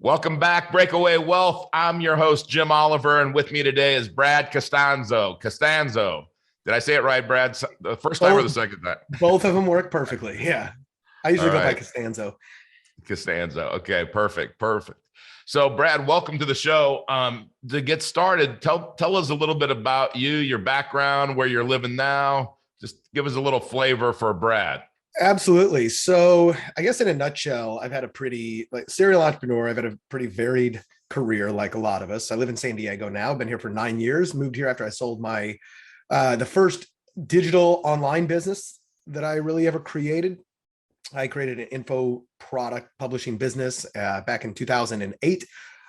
Welcome back, Breakaway Wealth. I'm your host, Jim Oliver, and with me today is Brad Costanzo. Costanzo. Did I say it right, Brad? The first time or the second time? Both of them work perfectly. Yeah. I usually All go by right. Costanzo. Costanzo. Okay, perfect. So, Brad, welcome to the show. To get started, tell us a little bit about you, your background, where you're living now. Just give us a little flavor for Brad. Absolutely. So I guess in a nutshell, I've had a pretty serial entrepreneur. I've had a pretty varied career, like a lot of us. I live in San Diego now. I've been here for 9 years. Moved here after I sold my the first digital online business that I really ever created. I created an info product publishing business back in 2008.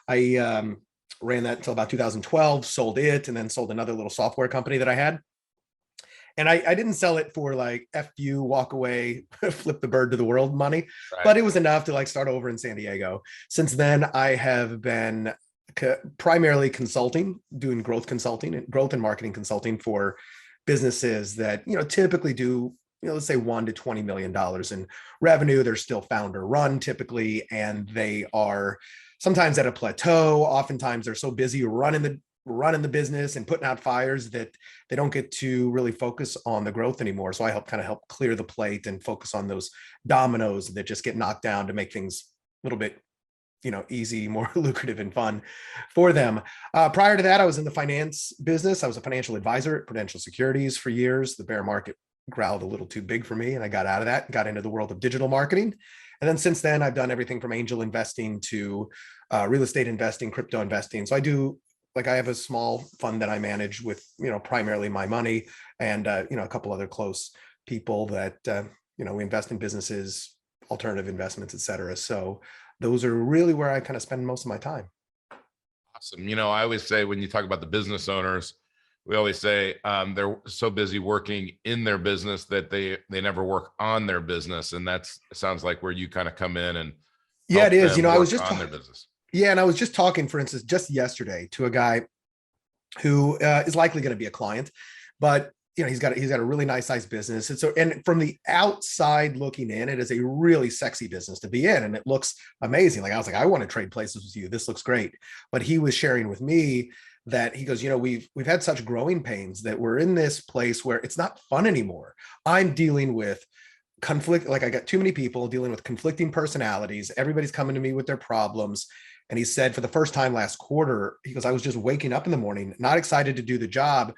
I ran that until about 2012, sold it, and then sold another little software company that I had. And I didn't sell it for like F you, walk away, flip the bird to the world money, Right. but it was enough to like start over in San Diego. Since then, I have been primarily consulting, doing growth consulting and growth and marketing consulting for businesses that, typically do, let's say $1 to $20 million in revenue. They're still founder run typically, and they are sometimes at a plateau. Oftentimes they're so busy running the business and putting out fires that they don't get to really focus on the growth anymore. So I help clear the plate and focus on those dominoes that just get knocked down to make things a little bit, easy, more lucrative and fun for them. Prior to that, I was in the finance business. I was a financial advisor at Prudential Securities for years. The bear market growled a little too big for me, and I got out of that and got into the world of digital marketing. And then since then, I've done everything from angel investing to real estate investing, crypto investing. So I have a small fund that I manage with, primarily my money and, a couple other close people that, we invest in businesses, alternative investments, et cetera. So those are really where I kind of spend most of my time. Awesome. I always say when you talk about the business owners, we always say they're so busy working in their business that they never work on their business. And that sounds like where you kind of come in and Yeah, it is. I was just on their business. Yeah. And I was just talking, for instance, just yesterday to a guy who is likely going to be a client, but he's got a really nice sized business. And from the outside looking in, it is a really sexy business to be in. And it looks amazing. Like I was like, I want to trade places with you. This looks great. But he was sharing with me that he goes, we've had such growing pains that we're in this place where it's not fun anymore. I'm dealing with conflict. Like I got too many people dealing with conflicting personalities. Everybody's coming to me with their problems. And he said for the first time last quarter, he goes, I was just waking up in the morning, not excited to do the job,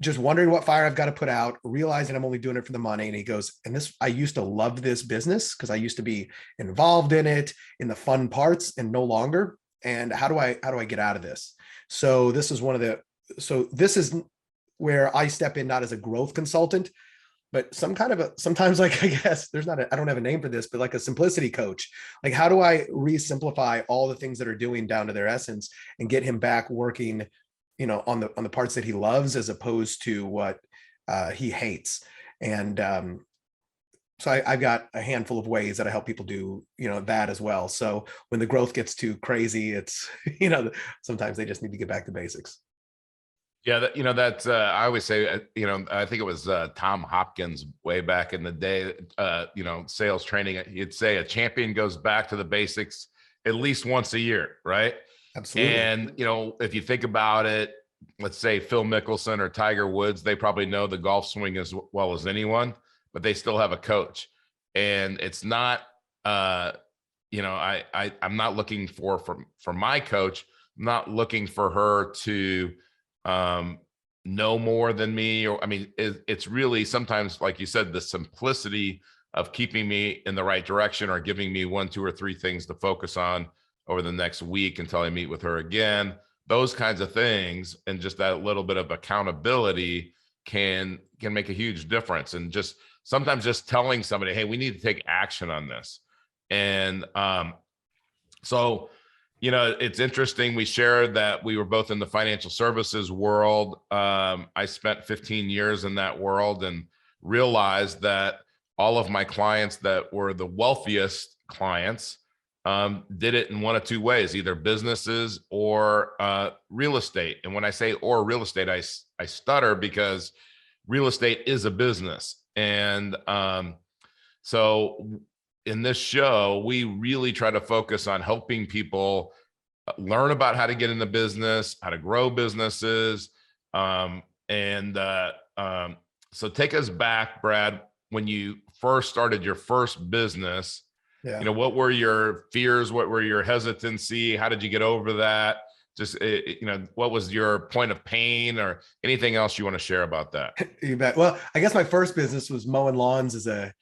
just wondering what fire I've got to put out, realizing I'm only doing it for the money. And he goes, I used to love this business because I used to be involved in it, in the fun parts, and no longer. And how do I get out of this? So this is this is where I step in, not as a growth consultant, but sometimes like, I guess I don't have a name for this, but like a simplicity coach. Like, how do I re-simplify all the things that are doing down to their essence and get him back working, on the parts that he loves as opposed to what he hates. And so I've got a handful of ways that I help people do, that as well. So when the growth gets too crazy, it's, sometimes they just need to get back to basics. Yeah, that's I always say, I think it was Tom Hopkins way back in the day, sales training. He'd say a champion goes back to the basics at least once a year, right? Absolutely. And, if you think about it, let's say Phil Mickelson or Tiger Woods, they probably know the golf swing as well as anyone, but they still have a coach. And it's not, I'm not looking for my coach. I'm not looking for her to know more than me, or it's really sometimes, like you said, the simplicity of keeping me in the right direction or giving me 1, 2, or 3 things to focus on over the next week until I meet with her again. Those kinds of things, and just that little bit of accountability can make a huge difference. And just sometimes just telling somebody, hey, we need to take action on this. And so it's interesting. We shared that we were both in the financial services world. I spent 15 years in that world and realized that all of my clients that were the wealthiest clients did it in one of 2 ways, either businesses or real estate. And when I say or real estate, I stutter because real estate is a business. And so in this show, we really try to focus on helping people learn about how to get into business, how to grow businesses. And so take us back, Brad, when you first started your first business. Yeah. You know, what were your fears? What were your hesitancy? How did you get over that? Just, you know, what was your point of pain or anything else you want to share about that? You bet. Well, I guess my first business was mowing lawns as a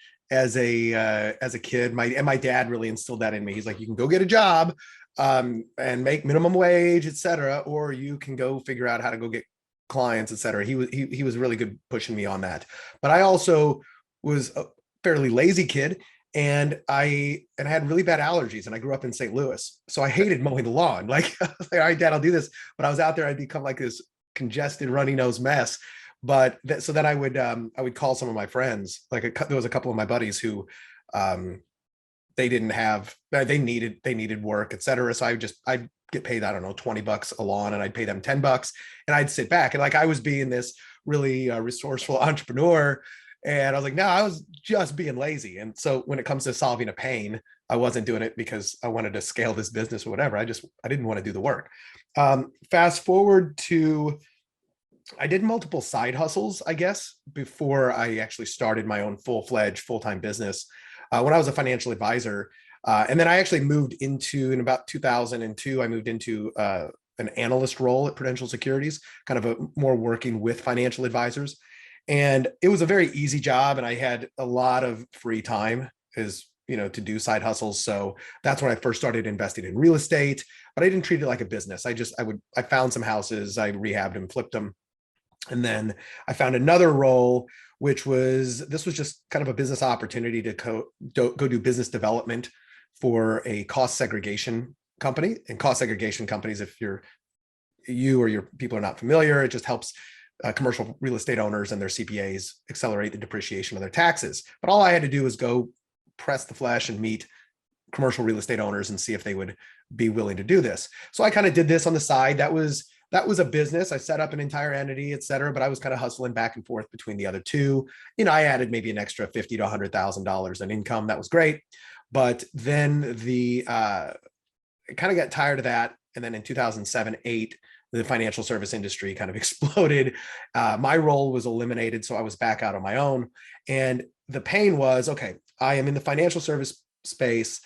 kid. My dad really instilled that in me. He's like, you can go get a job and make minimum wage, et cetera, or you can go figure out how to go get clients, et cetera. He was really good pushing me on that. But I also was a fairly lazy kid, and I had really bad allergies, and I grew up in St. Louis, so I hated mowing the lawn. Like, all right, Dad, I'll do this. But I was out there, I'd become like this congested, runny nose mess. But so then I would call some of my friends. Like there was a couple of my buddies who they didn't have, they needed work, et cetera. So I'd get paid, I don't know, $20 a lawn, and I'd pay them $10, and I'd sit back. And like, I was being this really resourceful entrepreneur. And I was like, no, I was just being lazy. And so when it comes to solving a pain, I wasn't doing it because I wanted to scale this business or whatever. I didn't want to do the work. Fast forward to, I did multiple side hustles, I guess, before I actually started my own full-fledged full-time business. When I was a financial advisor, and then I actually moved into, in about 2002, I moved into an analyst role at Prudential Securities, kind of a more working with financial advisors. And it was a very easy job, and I had a lot of free time, to do side hustles. So that's when I first started investing in real estate, but I didn't treat it like a business. I found some houses, I rehabbed them, flipped them. And then I found another role, this was just kind of a business opportunity to go do business development for a cost segregation company. And cost segregation companies, if you or your people are not familiar, it just helps commercial real estate owners and their CPAs accelerate the depreciation of their taxes. But all I had to do was go press the flesh and meet commercial real estate owners and see if they would be willing to do this. So I kind of did this on the side. That was a business. I set up an entire entity, et cetera, but I was kind of hustling back and forth between the other two. I added maybe an extra $50,000 to $100,000 in income. That was great. But then I kind of got tired of that. And then in 2007, 8, the financial service industry kind of exploded. My role was eliminated, so I was back out on my own. And the pain was, okay, I am in the financial service space.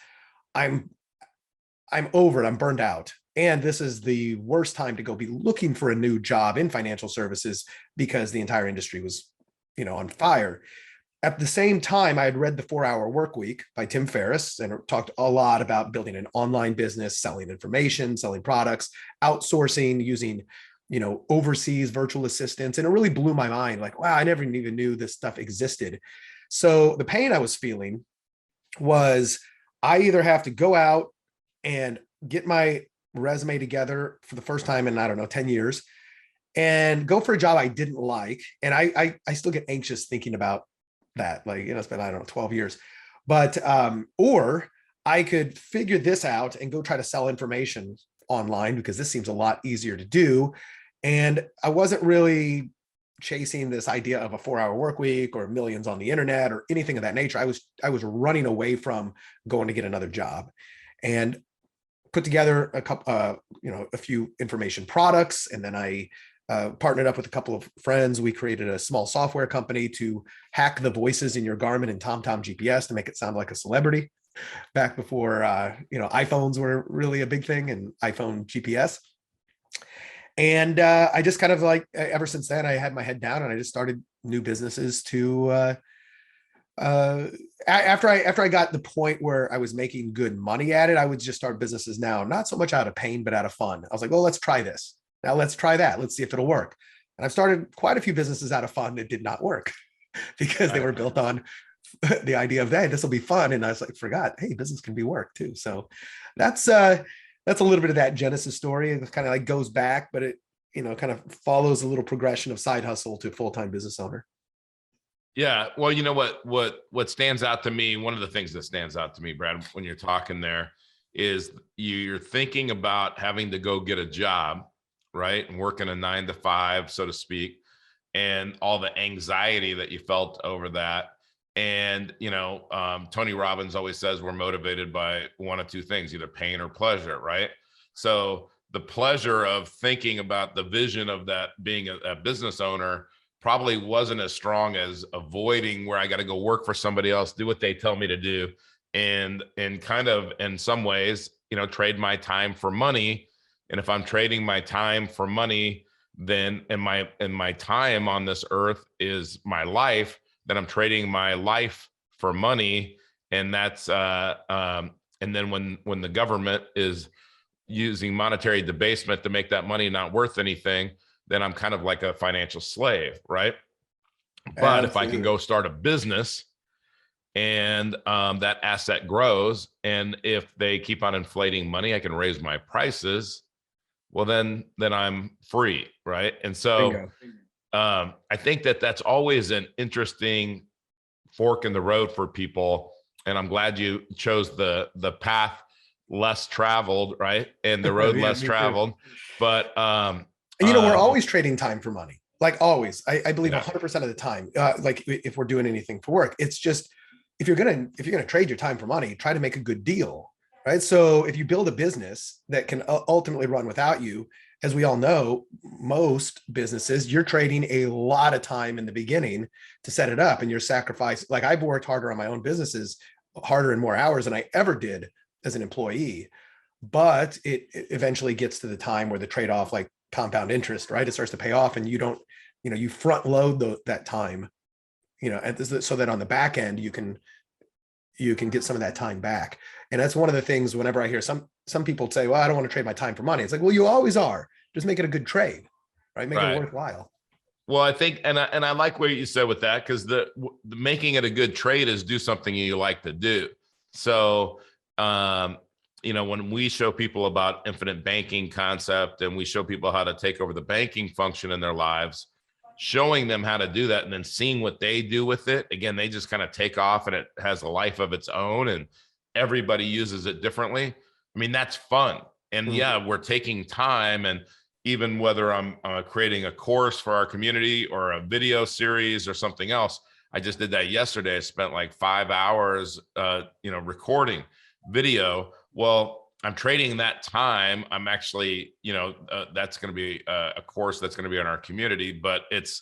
I'm over it. I'm burned out. And this is the worst time to go be looking for a new job in financial services because the entire industry was, on fire. At the same time, I had read The 4-Hour Workweek by Tim Ferriss, and it talked a lot about building an online business, selling information, selling products, outsourcing, using, overseas virtual assistants. And it really blew my mind. Like, wow, I never even knew this stuff existed. So the pain I was feeling was, I either have to go out and get my resume together for the first time in, I don't know, 10 years and go for a job I didn't like. And I still get anxious thinking about that. Like, it's been, I don't know, 12 years, but, or I could figure this out and go try to sell information online, because this seems a lot easier to do. And I wasn't really chasing this idea of a 4-hour work week or millions on the internet or anything of that nature. I was running away from going to get another job, and put together a few information products. And then I partnered up with a couple of friends. We created a small software company to hack the voices in your Garmin and TomTom GPS to make it sound like a celebrity, back before, iPhones were really a big thing, and iPhone GPS. And I just kind of ever since then, I had my head down, and I just started new businesses to, after I got the point where I was making good money at it, I would just start businesses now, not so much out of pain, but out of fun. I was like, well, let's try this. Now let's try that. Let's see if it'll work. And I've started quite a few businesses out of fun that did not work because they were built on the idea of, hey, this will be fun. And I was like, forgot, hey, business can be work too. So that's a little bit of that Genesis story. It kind of goes back, but it, kind of follows a little progression of side hustle to full-time business owner. Yeah. Well, what stands out to me, one of the things that stands out to me, Brad, when you're talking there, is you're thinking about having to go get a job, right? And working a 9 to 5, so to speak, and all the anxiety that you felt over that. And, Tony Robbins always says we're motivated by one of two things, either pain or pleasure, right? So the pleasure of thinking about the vision of that being a business owner probably wasn't as strong as avoiding where I got to go work for somebody else, do what they tell me to do, and kind of in some ways, trade my time for money. And if I'm trading my time for money, then and my time on this earth is my life, then I'm trading my life for money. And that's and then when the government is using monetary debasement to make that money not worth anything, then I'm kind of like a financial slave, right? But if I can go start a business and that asset grows, and if they keep on inflating money, I can raise my prices. Well, then I'm free, right? And so I think that's always an interesting fork in the road for people. And I'm glad you chose the path less traveled, right? And the road less traveled. But we're always trading time for money, like always. I believe 100% of the time. Like if we're doing anything for work, it's just if you're gonna trade your time for money, try to make a good deal, right? So if you build a business that can ultimately run without you, as we all know, most businesses, you're trading a lot of time in the beginning to set it up, and you're sacrificing. Like I've worked harder on my own businesses, harder and more hours than I ever did as an employee, but it eventually gets to the time where the trade-off, like compound interest, right? It starts to pay off, and you front load that time, so that on the back end you can get some of that time back. And that's one of the things whenever I hear some people say, well, I don't want to trade my time for money. It's like, well, you always are. Just make it a good trade, right? Make it worthwhile. Well, I think, and I like what you said with that, because the making it a good trade is do something you like to do. So, when we show people about infinite banking concept, and we show people how to take over the banking function in their lives, showing them how to do that and then seeing what they do with it. Again, they just kind of take off, and it has a life of its own, and everybody uses it differently. I mean, that's fun. And we're taking time, and even whether I'm creating a course for our community or a video series or something else. I just did that yesterday. I spent like 5 hours, recording video. Well, I'm trading that time. I'm actually, that's going to be a course that's going to be in our community, but it's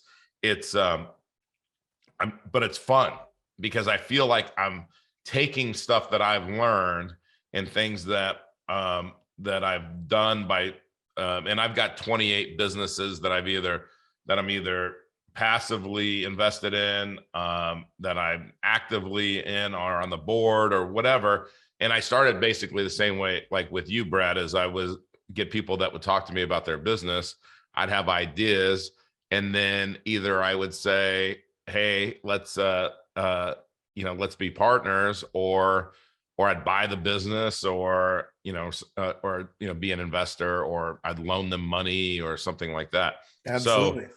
fun because I feel like I'm taking stuff that I've learned and things that I've done by, and I've got 28 businesses that I'm either passively invested in, that I'm actively in or on the board or whatever. And I started basically the same way, like with you, Brad, as I was get people that would talk to me about their business. I'd have ideas, and then either I would say, hey, let's be partners, or I'd buy the business, or be an investor, or I'd loan them money or something like that. Absolutely.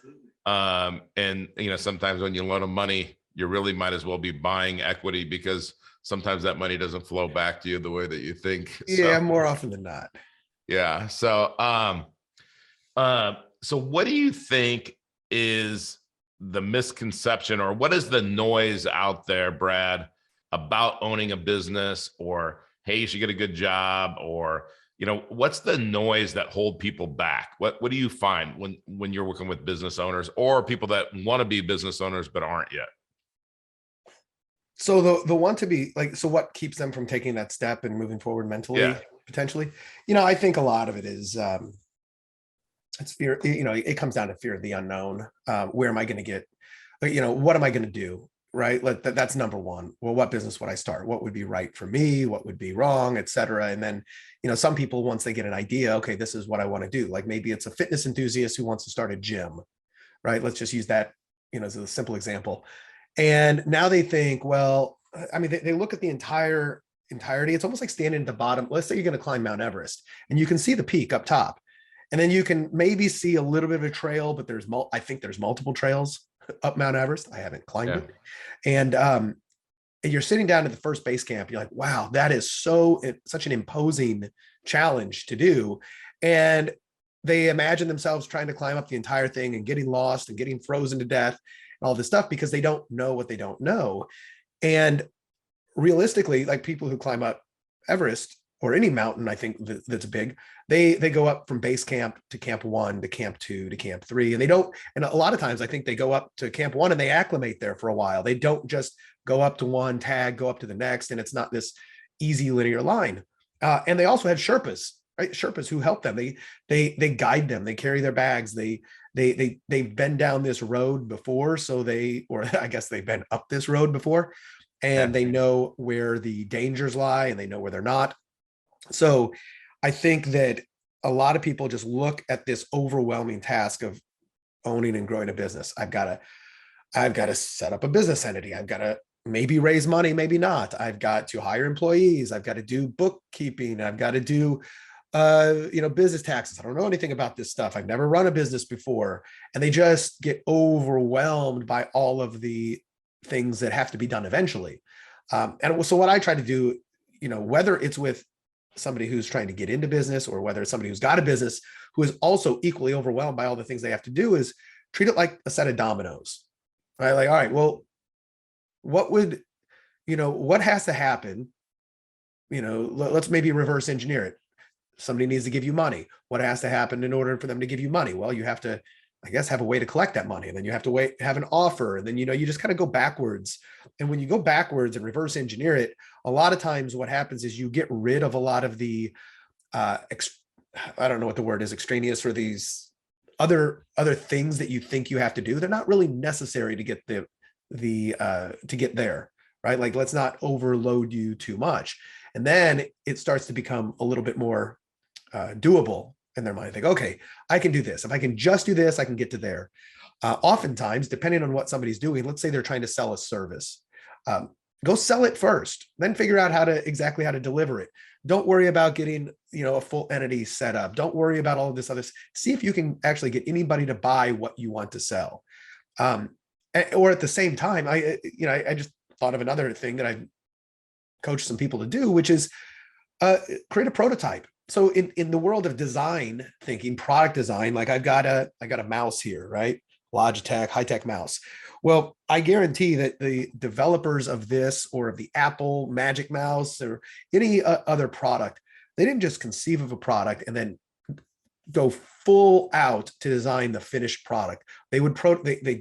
So, and sometimes when you loan them money, you really might as well be buying equity, because sometimes that money doesn't flow back to you the way that you think. Yeah, more often than not. Yeah. So, so what do you think is the misconception, or what is the noise out there, Brad, about owning a business, or, hey, you should get a good job, or, what's the noise that hold people back? What do you find when you're working with business owners or people that want to be business owners but aren't yet? So the one to be like, so what keeps them from taking that step and moving forward mentally, potentially? I think a lot of it is it's fear. It comes down to fear of the unknown. Where am I going to get? What am I going to do? Right. That's number one. Well, what business would I start? What would be right for me? What would be wrong, et cetera. And then, some people, once they get an idea, okay, this is what I want to do. Like maybe it's a fitness enthusiast who wants to start a gym, right? Let's just use that, as a simple example. And now they think, well, I mean, they look at the entirety. It's almost like standing at the bottom. Let's say you're going to climb Mount Everest, and you can see the peak up top, and then you can maybe see a little bit of a trail, but I think there's multiple trails up Mount Everest. I haven't climbed it. And you're sitting down at the first base camp. You're like, wow, that is such an imposing challenge to do. And they imagine themselves trying to climb up the entire thing and getting lost and getting frozen to death and all this stuff, because they don't know what they don't know. And realistically, like people who climb up Everest or any mountain, I think that's big, they go up from base camp to camp 1 to camp 2 to camp 3. And they don't, and a lot of times I think they go up to camp 1 and they acclimate there for a while. They don't just go up to one tag, go up to the next, and it's not this easy linear line. And they also have Sherpas, right? Sherpas who help them. They guide them. They carry their bags. They've been down this road before, so or I guess they've been up this road before, and they know where the dangers lie and they know where they're not. So I think that a lot of people just look at this overwhelming task of owning and growing a business. I've got to set up a business entity. I've got to maybe raise money, maybe not. I've got to hire employees. I've got to do bookkeeping. I've got to do business taxes. I don't know anything about this stuff. I've never run a business before. And they just get overwhelmed by all of the things that have to be done eventually. And so what I try to do, whether it's with somebody who's trying to get into business or whether it's somebody who's got a business who is also equally overwhelmed by all the things they have to do, is treat it like a set of dominoes, right? Like, all right, well, what has to happen? Let's maybe reverse engineer it. Somebody needs to give you money. What has to happen in order for them to give you money? Well, you have to, I guess, have a way to collect that money. And then you have to have an offer. And then, you just kind of go backwards. And when you go backwards and reverse engineer it, a lot of times what happens is you get rid of a lot of the, I don't know what the word is, extraneous, or these other things that you think you have to do. They're not really necessary to get to get there, right? Like, let's not overload you too much. And then it starts to become a little bit more doable in their mind. Think, okay, I can do this. If I can just do this, I can get to there. Oftentimes, depending on what somebody's doing, let's say they're trying to sell a service, go sell it first, then figure out exactly how to deliver it. Don't worry about getting, a full entity set up. Don't worry about all of this other. See if you can actually get anybody to buy what you want to sell. Or at the same time, I just thought of another thing that I've coached some people to do, which is create a prototype. So in the world of design thinking, product design, like I got a mouse here, right? Logitech high-tech mouse. Well, I guarantee that the developers of this, or of the Apple Magic Mouse, or any other product, they didn't just conceive of a product and then go full out to design the finished product. They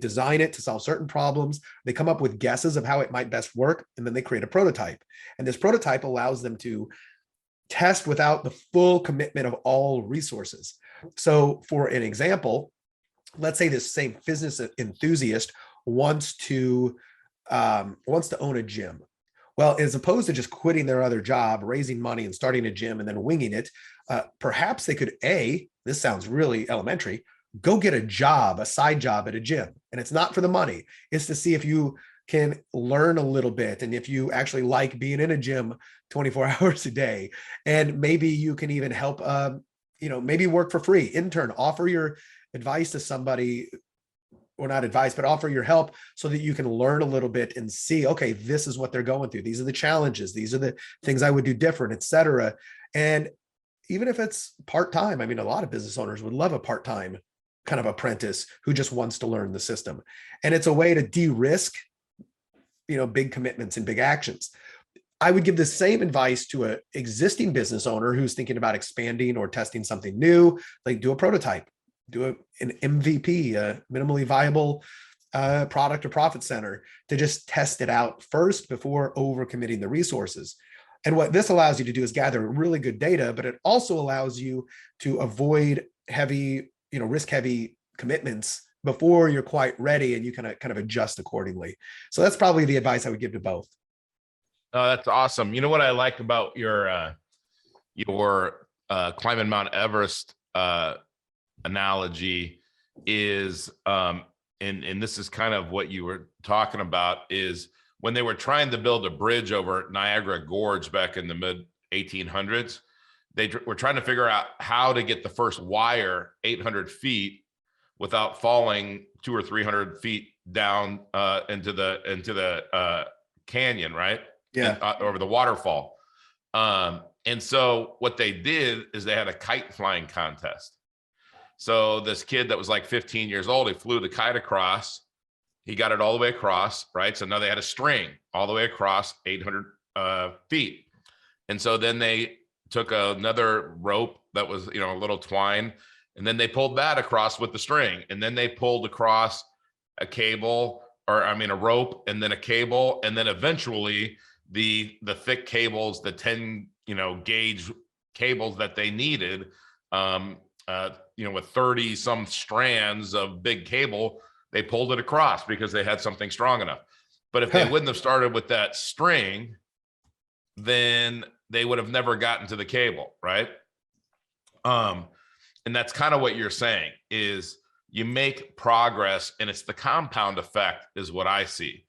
design it to solve certain problems. They come up with guesses of how it might best work, and then they create a prototype. And this prototype allows them to test without the full commitment of all resources. So for an example, let's say this same business enthusiast wants to own a gym. Well, as opposed to just quitting their other job, raising money and starting a gym and then winging it, perhaps they could, this sounds really elementary, go get a side job at a gym. And it's not for the money. It's to see if you can learn a little bit, and if you actually like being in a gym 24 hours a day. And maybe you can even help, maybe work for free, intern, offer your advice to somebody, or not advice, but offer your help so that you can learn a little bit and see, okay, this is what they're going through. These are the challenges. These are the things I would do different, et cetera. And even if it's part-time, I mean, a lot of business owners would love a part-time kind of apprentice who just wants to learn the system. And it's a way to de-risk, big commitments and big actions. I would give the same advice to an existing business owner who's thinking about expanding or testing something new. Like, do a prototype, do an MVP, a minimally viable product or profit center, to just test it out first before overcommitting the resources. And what this allows you to do is gather really good data, but it also allows you to avoid heavy, risk-heavy commitments before you're quite ready, and you can kind of adjust accordingly. So that's probably the advice I would give to both. Oh, that's awesome. You know what I like about your climbing Mount Everest analogy is, and this is kind of what you were talking about, is when they were trying to build a bridge over Niagara Gorge back in the mid 1800s, they were trying to figure out how to get the first wire 800 feet without falling 200 or 300 feet down into the canyon, right? Yeah. And, over the waterfall. And so what they did is they had a kite flying contest. So this kid that was like 15 years old, he flew the kite across, He got it all the way across, right? So now they had a string all the way across 800 feet. And so then they took another rope that was, a little twine, and then they pulled that across with the string. And then they pulled across a cable, a rope, and then a cable. And then eventually the thick cables, the 10, gauge cables that they needed, with 30 some strands of big cable, they pulled it across because they had something strong enough. But if they wouldn't have started with that string, then they would have never gotten to the cable, right? And that's kind of what you're saying is you make progress, and it's the compound effect is what I see.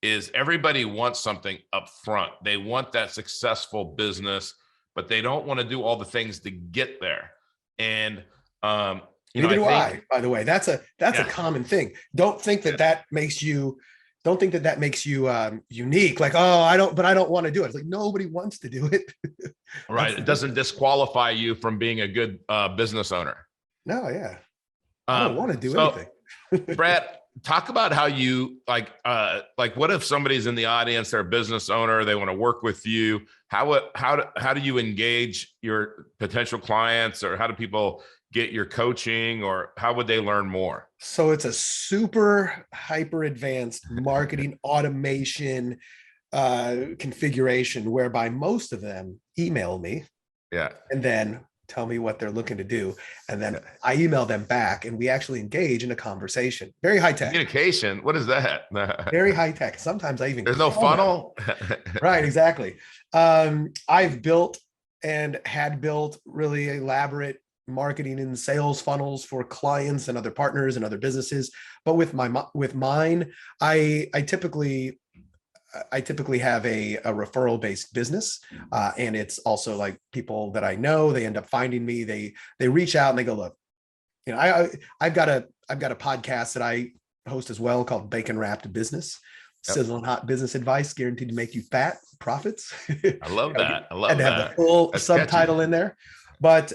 Is everybody wants something up front. They want that successful business, but they don't want to do all the things to get there. And neither do I, by the way. That's a common thing. Don't think that makes you unique. Like, oh, I don't want to do it. It's like nobody wants to do it. Right. It doesn't disqualify you from being a good business owner. No, yeah. I don't want to do anything. Brad, talk about how you like what if somebody's in the audience, they're a business owner, they want to work with you. How do you engage your potential clients, or how do people get your coaching, or how would they learn more? So it's a super hyper advanced marketing automation configuration whereby most of them email me. Yeah. And then tell me what they're looking to do. And then I email them back and we actually engage in a conversation. Very high tech. Communication. What is that? Very high tech. Sometimes I even there's no funnel. Right. Exactly. I've built and had built really elaborate marketing and sales funnels for clients and other partners and other businesses. But with mine, I typically have a referral based business. And it's also like people that I know, they end up finding me, they reach out and they go, look, I've got a podcast that I host as well called Bacon Wrapped Business. Yep. Sizzling hot business advice guaranteed to make you fat profits. I love that. I love that. Have the full subtitle in there. But,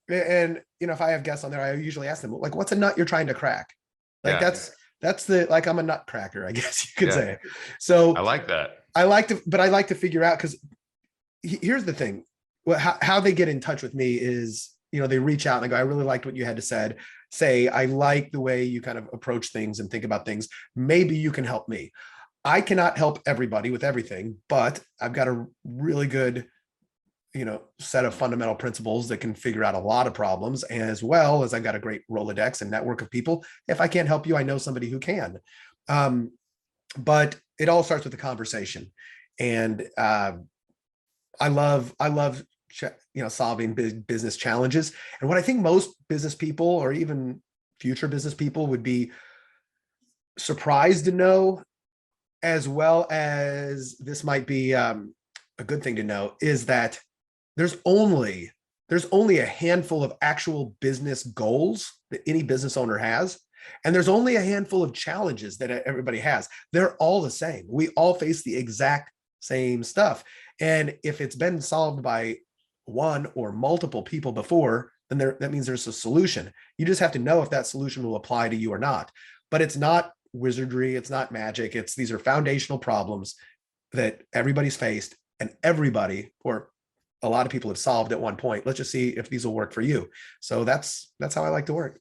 if I have guests on there, I usually ask them, like, what's a nut you're trying to crack? Like that's I'm a nut cracker, I guess you could say. So I like that. I like to figure out, because here's the thing. How they get in touch with me is, they reach out and they go, I really liked what you had to say, I like the way you kind of approach things and think about things. Maybe you can help me. I cannot help everybody with everything, but I've got a really good, set of fundamental principles that can figure out a lot of problems, as well as I've got a great Rolodex and network of people. If I can't help you, I know somebody who can. But it all starts with the conversation. And I love solving big business challenges. And what I think most business people, or even future business people, would be surprised to know, as well as this might be a good thing to know, is that there's only a handful of actual business goals that any business owner has. And there's only a handful of challenges that everybody has. They're all the same. We all face the exact same stuff. And if it's been solved by one or multiple people before, then that means there's a solution. You just have to know if that solution will apply to you or not. But it's not wizardry. It's not magic. These are foundational problems that everybody's faced, and everybody, or a lot of people, have solved at one point. Let's just see if these will work for you. So that's how I like to work.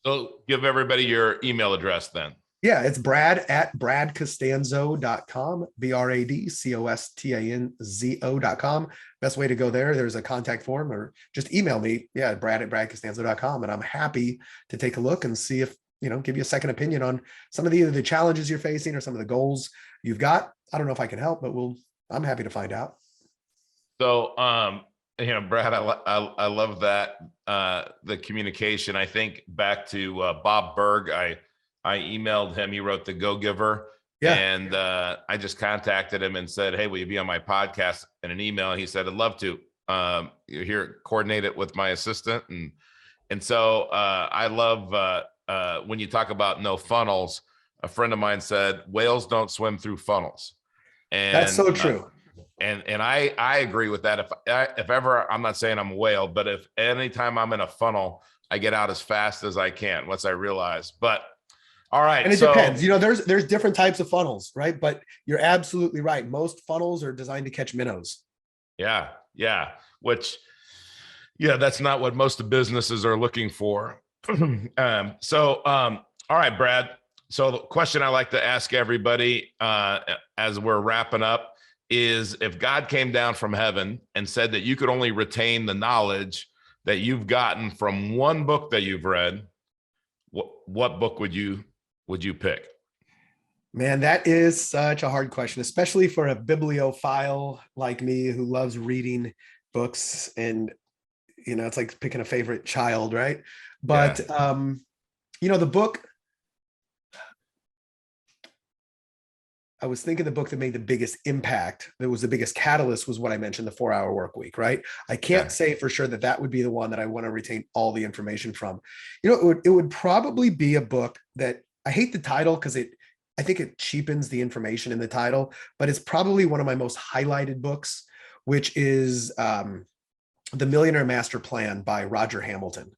So give everybody your email address then. Yeah, it's brad@bradcostanzo.com, BradCostanzo.com. Best way to go there. There's a contact form, or just email me. Yeah, brad@bradcostanzo.com. And I'm happy to take a look and see if, give you a second opinion on some of the challenges you're facing or some of the goals you've got. I don't know if I can help, but I'm happy to find out. So, Brad, I love that, the communication. I think back to Bob Berg. I emailed him. He wrote The Go Giver. Yeah. And I just contacted him and said, hey, will you be on my podcast? In an email, he said, I'd love to. Here, coordinate it with my assistant. And so I love when you talk about no funnels. A friend of mine said, whales don't swim through funnels. And that's so true. And I agree with that. If ever, I'm not saying I'm a whale, but if anytime I'm in a funnel, I get out as fast as I can once I realize. But All right. And it So depends. There's different types of funnels, right? But you're absolutely right. Most funnels are designed to catch minnows. yeah, yeah. Which, yeah, that's not what most of businesses are looking for. All right, Brad. So the question I like to ask everybody as we're wrapping up is, if God came down from heaven and said that you could only retain the knowledge that you've gotten from one book that you've read, what book would you pick? Man, that is such a hard question, especially for a bibliophile like me who loves reading books. And it's like picking a favorite child, right? Yeah. But the book, I was thinking the book that made the biggest impact, that was the biggest catalyst, was what I mentioned, the 4 Hour Work Week, right? I can't Yeah. say for sure that that would be the one that I want to retain all the information from. It would probably be a book that, I hate the title because I think it cheapens the information in the title, but it's probably one of my most highlighted books, which is The Millionaire Master Plan by Roger Hamilton.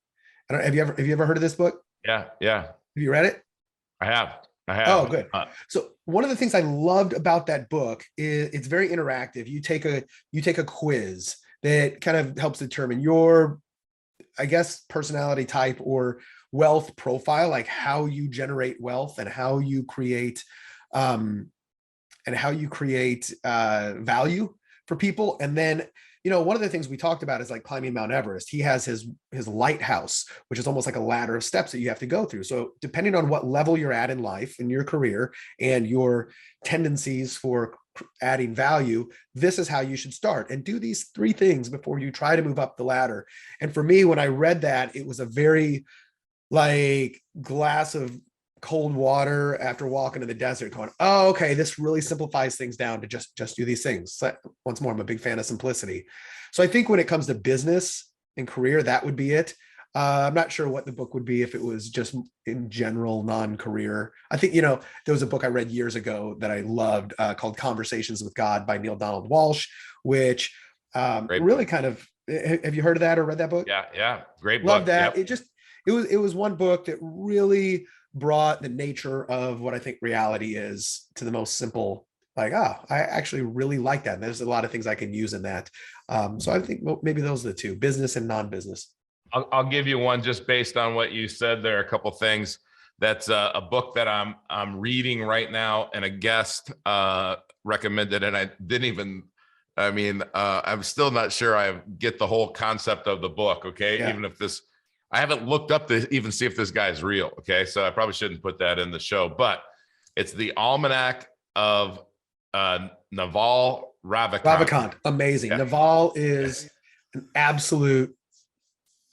Have you ever heard of this book? Yeah. Yeah. Have you read it? I have. I Oh, have. good. So one of the things I loved about that book is it's very interactive. You take a quiz that kind of helps determine your, I guess, personality type or wealth profile, like how you generate wealth and how you create value for people. And then, one of the things we talked about is like climbing Mount Everest. He has his lighthouse, which is almost like a ladder of steps that you have to go through. So depending on what level you're at in life, in your career, and your tendencies for adding value, this is how you should start, and do these 3 things before you try to move up the ladder. And for me, when I read that, it was a very like glass of cold water after walking in the desert, going, oh, okay, this really simplifies things down to just do these things. So once more, I'm a big fan of simplicity. So I think when it comes to business and career, that would be it. I'm not sure what the book would be if it was just in general non-career. I think, there was a book I read years ago that I loved called Conversations with God by Neil Donald Walsh, which really kind of, have you heard of that or read that book? Yeah. Yeah. Great Love book. that. Yep. It was one book that really brought the nature of what I think reality is to the most simple. Like, I actually really like that. And there's a lot of things I can use in that. So I think maybe those are the 2, business and non-business. I'll give you one just based on what you said there. A couple things. That's a book that I'm reading right now, and a guest recommended, and I didn't even. I mean, I'm still not sure I get the whole concept of the book. Okay, Yeah. even if this, I haven't looked up to even see if this guy's real. Okay, so I probably shouldn't put that in the show, but it's the Almanac of Naval Ravikant. Ravikant, amazing. Yeah. Naval is an absolute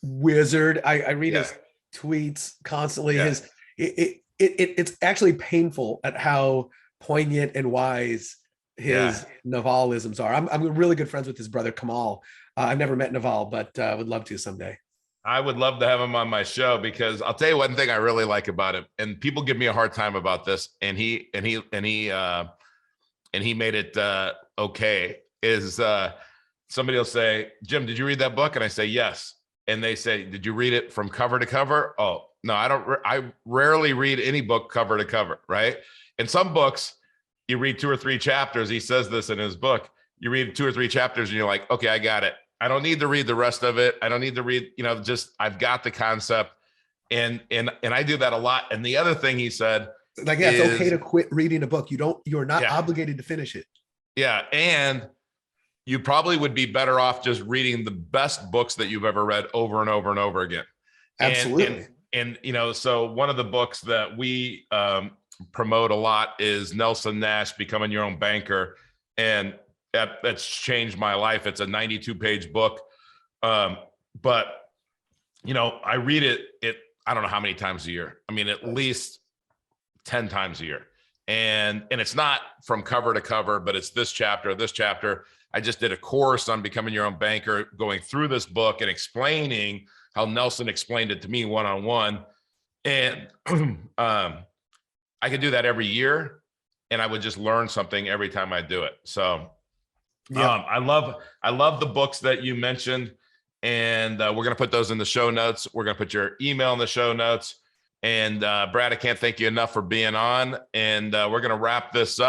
wizard. I read his tweets constantly. Yeah. It's actually painful at how poignant and wise his Navalisms are. I'm really good friends with his brother Kamal. I've never met Naval, but would love to someday. I would love to have him on my show, because I'll tell you one thing I really like about him, and people give me a hard time about this, and he made it okay, is somebody will say, Jim, did you read that book? And I say, yes. And they say, did you read it from cover to cover? Oh, no, I don't. I rarely read any book cover to cover, right? In some books, you read 2 or 3 chapters. He says this in his book. You read 2 or 3 chapters and you're like, okay, I got it. I don't need to read the rest of it. I don't need to read, just I've got the concept. And I do that a lot. And the other thing he said, like, yeah, it's okay to quit reading a book. You're not obligated to finish it. Yeah. And you probably would be better off just reading the best books that you've ever read over and over and over again. Absolutely. And so one of the books that we promote a lot is Nelson Nash, Becoming Your Own Banker. And that's changed my life. It's a 92-page book. But I read it, I don't know how many times a year. I mean, at least 10 times a year. And it's not from cover to cover, but it's this chapter. I just did a course on Becoming Your Own Banker, going through this book and explaining how Nelson explained it to me one-on-one. And I could do that every year, and I would just learn something every time I do it. So I love the books that you mentioned, and we're going to put those in the show notes. We're going to put your email in the show notes. And Brad, I can't thank you enough for being on. And we're going to wrap this up.